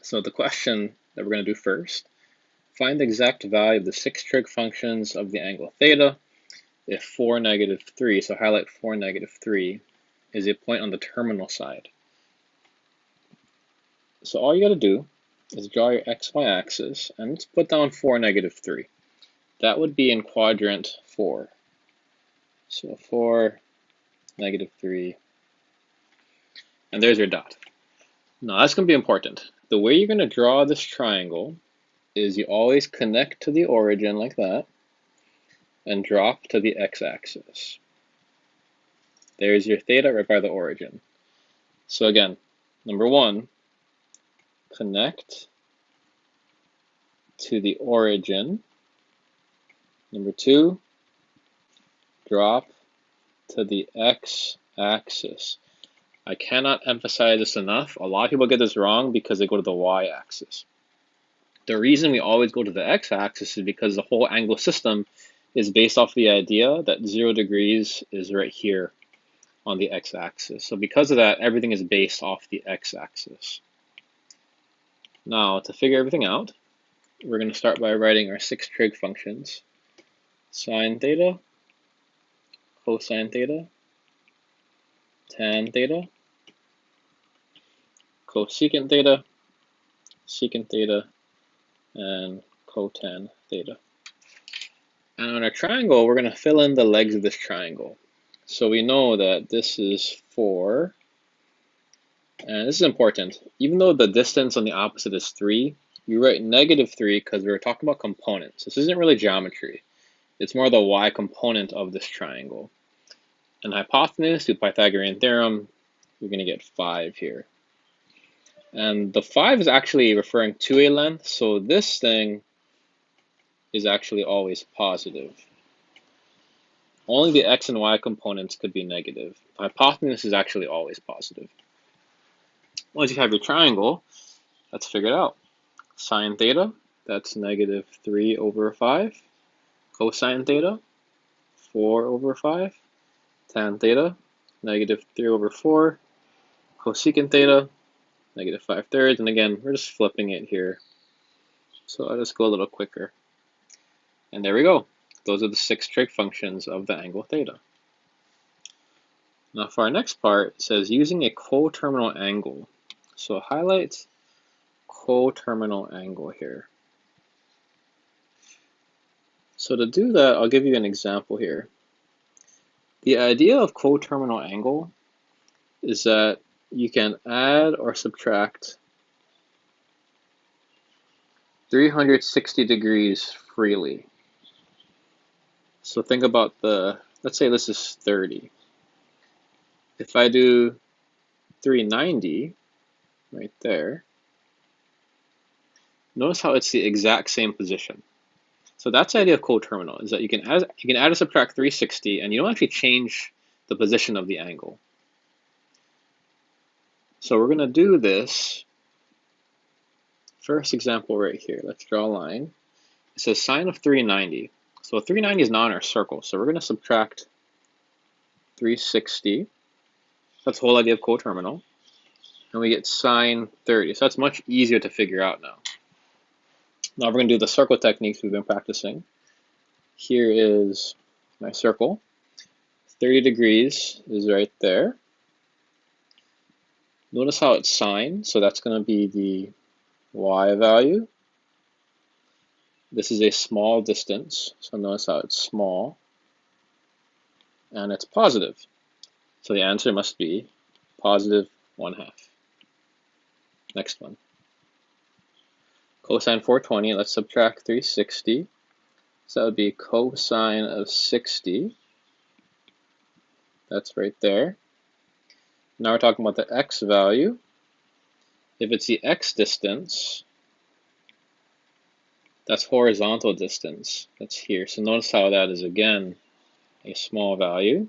So the question that we're going to do first, find the exact value of the 6 trig functions of the angle theta if 4, -3, so highlight 4, -3, is a point on the terminal side. So all you got to do is draw your xy axis and let's put down 4, -3. That would be in quadrant 4. So 4, -3, and there's your dot. Now that's going to be important. The way you're going to draw this triangle is you always connect to the origin like that and drop to the x-axis. There's your theta right by the origin. So again, number 1, connect to the origin. Number 2, drop to the x-axis. I cannot emphasize this enough. A lot of people get this wrong because they go to the y-axis. The reason we always go to the x-axis is because the whole angle system is based off the idea that 0 degrees is right here on the x-axis. So because of that, everything is based off the x-axis. Now, to figure everything out, we're going to start by writing our 6 trig functions. Sine theta, cosine theta, tan theta, cosecant theta, secant theta, and cotan theta. And on our triangle, we're going to fill in the legs of this triangle. So we know that this is 4, and this is important. Even though the distance on the opposite is 3, you write -3 because we're talking about components. This isn't really geometry. It's more the y component of this triangle. And hypotenuse to Pythagorean theorem, you're going to get 5 here. And the 5 is actually referring to a length, so this thing is actually always positive. Only the x and y components could be negative. Hypotenuse is actually always positive. Once you have your triangle, let's figure it out. Sine theta, that's -3/5. Cosine theta, 4/5. Tan theta, -3/4. Cosecant theta, -5/3. And again, we're just flipping it here. So I'll just go a little quicker. And there we go. Those are the 6 trig functions of the angle theta. Now for our next part, it says using a coterminal angle. So highlight coterminal angle here. So to do that, I'll give you an example here. The idea of coterminal angle is that you can add or subtract 360 degrees freely. So think about let's say this is 30. If I do 390 right there, notice how it's the exact same position. So that's the idea of coterminal, is that you can add or subtract 360 and you don't actually change the position of the angle. So we're going to do this. First example right here. Let's draw a line. It says sine of 390. So 390 is not in our circle, so we're going to subtract 360. That's the whole idea of coterminal. And we get sine 30. So that's much easier to figure out now. Now we're going to do the circle techniques we've been practicing. Here is my circle. 30 degrees is right there. Notice how it's sine, so that's going to be the y value. This is a small distance, so notice how it's small. And it's positive. So the answer must be positive 1/2. Next one. Cosine 420, let's subtract 360. So that would be cosine of 60. That's right there. Now we're talking about the x value. If it's the x distance, that's horizontal distance. That's here. So notice how that is, again, a small value.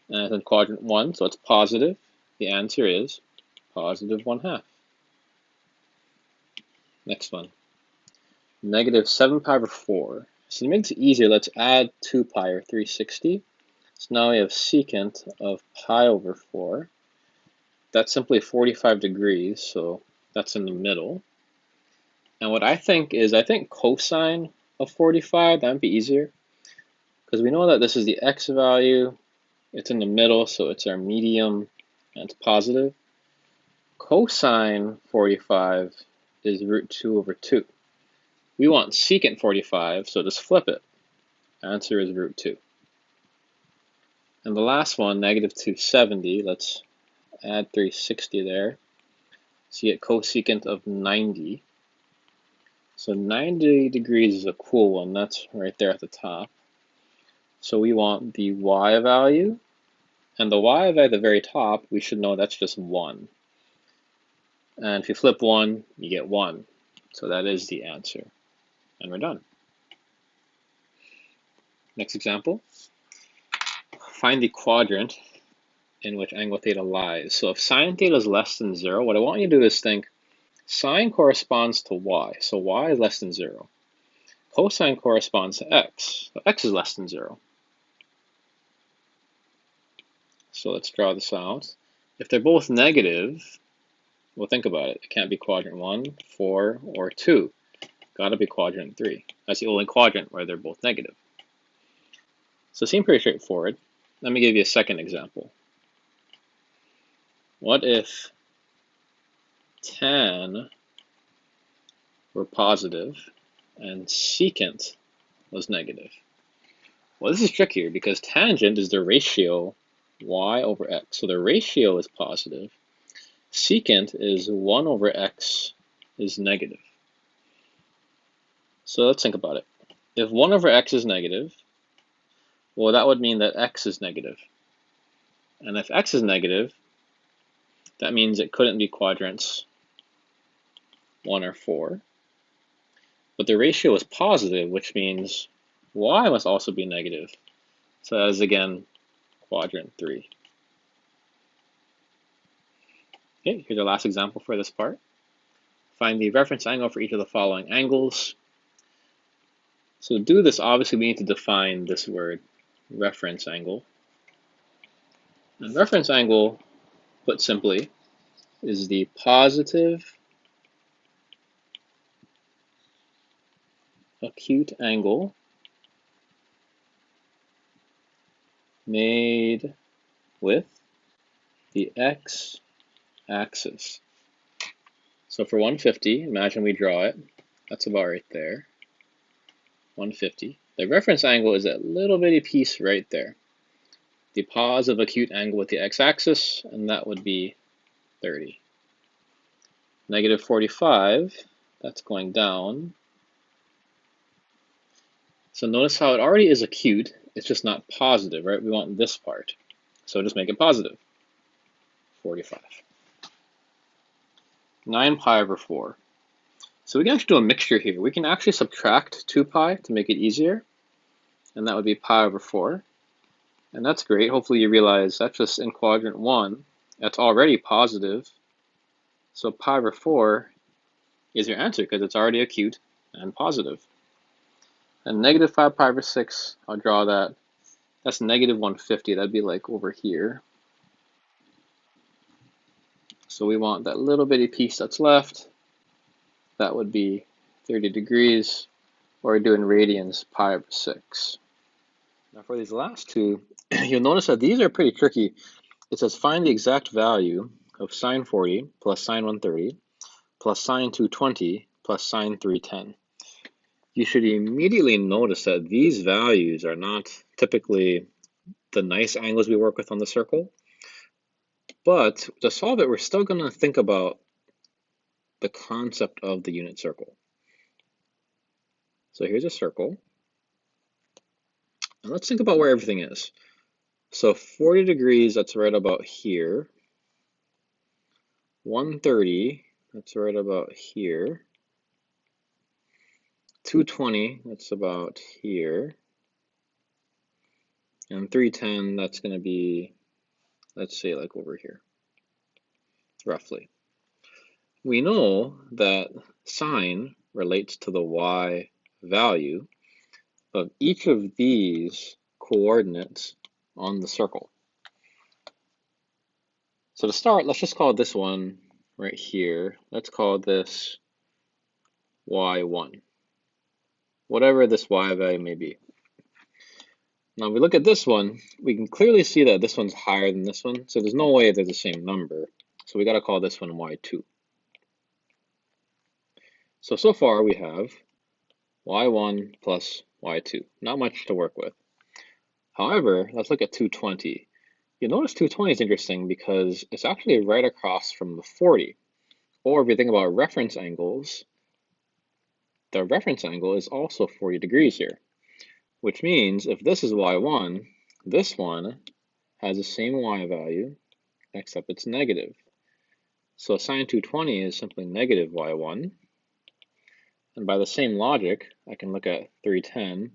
And it's in quadrant 1, so it's positive. The answer is positive 1/2. Next one. -7 pi over 4. So to make it easier, let's add 2 pi or 360. So now we have secant of pi over 4. That's simply 45 degrees, so that's in the middle. And what I think is, I think cosine of 45, that would be easier, because we know that this is the x value, it's in the middle, so it's our medium, and it's positive. Cosine 45 is root 2 over 2. We want secant 45, so just flip it. Answer is root 2. And the last one, negative 270, let's add 360 there. So you get cosecant of 90. So 90 degrees is a cool one, that's right there at the top. So we want the y value, and the y value at the very top, we should know that's just 1. And if you flip 1, you get 1. So that is the answer. And we're done. Next example. Find the quadrant in which angle theta lies. So if sine theta is less than 0, what I want you to do is think sine corresponds to y. So y is less than 0. Cosine corresponds to x. So x is less than 0. So let's draw this out. If they're both negative, well, think about it. It can't be quadrant 1, 4, or 2. Got to be quadrant 3. That's the only quadrant where they're both negative. So it seems pretty straightforward. Let me give you a second example. What if tan were positive and secant was negative? Well, this is trickier because tangent is the ratio y over x. So the ratio is positive. Secant is 1 over x is negative. So let's think about it. If 1 over x is negative, well, that would mean that x is negative. And if x is negative, that means it couldn't be quadrants 1 or 4. But the ratio is positive, which means y must also be negative. So that is, again, quadrant 3. Okay, here's our last example for this part. Find the reference angle for each of the following angles. So to do this, obviously, we need to define this word, reference angle. And reference angle, put simply, is the positive acute angle made with the x-axis. So for 150, imagine we draw it. That's about right there. 150. The reference angle is that little bitty piece right there. The positive acute angle with the x-axis, and that would be 30. Negative 45, that's going down. So notice how it already is acute, it's just not positive, right? We want this part. So just make it positive. 45. 9 pi over 4. So we can actually do a mixture here. We can actually subtract 2 pi to make it easier, and that would be pi over 4. And that's great. Hopefully you realize that's just in quadrant 1. That's already positive. So pi over 4 is your answer because it's already acute and positive. And negative 5 pi over 6, I'll draw that. That's negative 150. That'd be like over here. So we want that little bitty piece that's left. That would be 30 degrees, or doing radians, pi over 6. Now for these last two, you'll notice that these are pretty tricky. It says find the exact value of sine 40 plus sine 130 plus sine 220 plus sine 310. You should immediately notice that these values are not typically the nice angles we work with on the circle. But to solve it, we're still going to think about the concept of the unit circle. So here's a circle. And let's think about where everything is. So 40 degrees, that's right about here. 130, that's right about here. 220, that's about here. And 310, that's going to be, let's say, like over here, roughly. We know that sine relates to the y value of each of these coordinates on the circle. So to start, let's just call this one right here. Let's call this y1, whatever this y value may be. Now, if we look at this one, we can clearly see that this one's higher than this one, so there's no way they're the same number. So we got to call this one y2. So far we have y1 plus y2. Not much to work with. However, let's look at 220. You'll notice 220 is interesting because it's actually right across from the 40. Or if you think about reference angles, the reference angle is also 40 degrees here, which means if this is y1, this one has the same y value, except it's negative. So sine 220 is simply negative y1. And by the same logic, I can look at 310.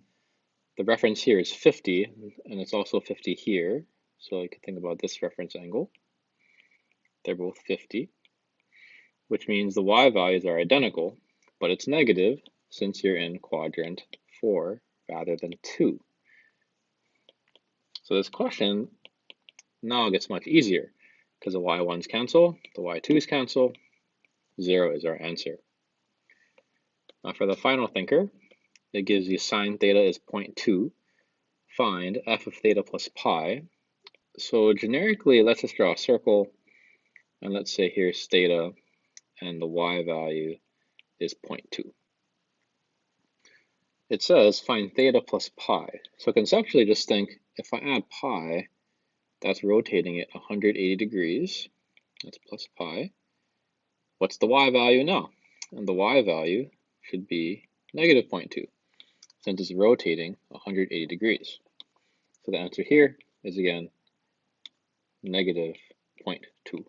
The reference here is 50, and it's also 50 here. So I can think about this reference angle. They're both 50, which means the y values are identical, but it's negative since you're in quadrant 4 rather than 2. So this question now gets much easier because the y1s cancel, the y2s cancel, 0 is our answer. Now for the final thinker, it gives you sine theta is 0.2. Find f of theta plus pi. So generically, let's just draw a circle, and let's say here's theta, and the y value is 0.2. It says find theta plus pi. So conceptually, just think, if I add pi, that's rotating it 180 degrees. That's plus pi. What's the y value now? And the y value should be negative 0.2, since it's rotating 180 degrees. So the answer here is, again, negative 0.2.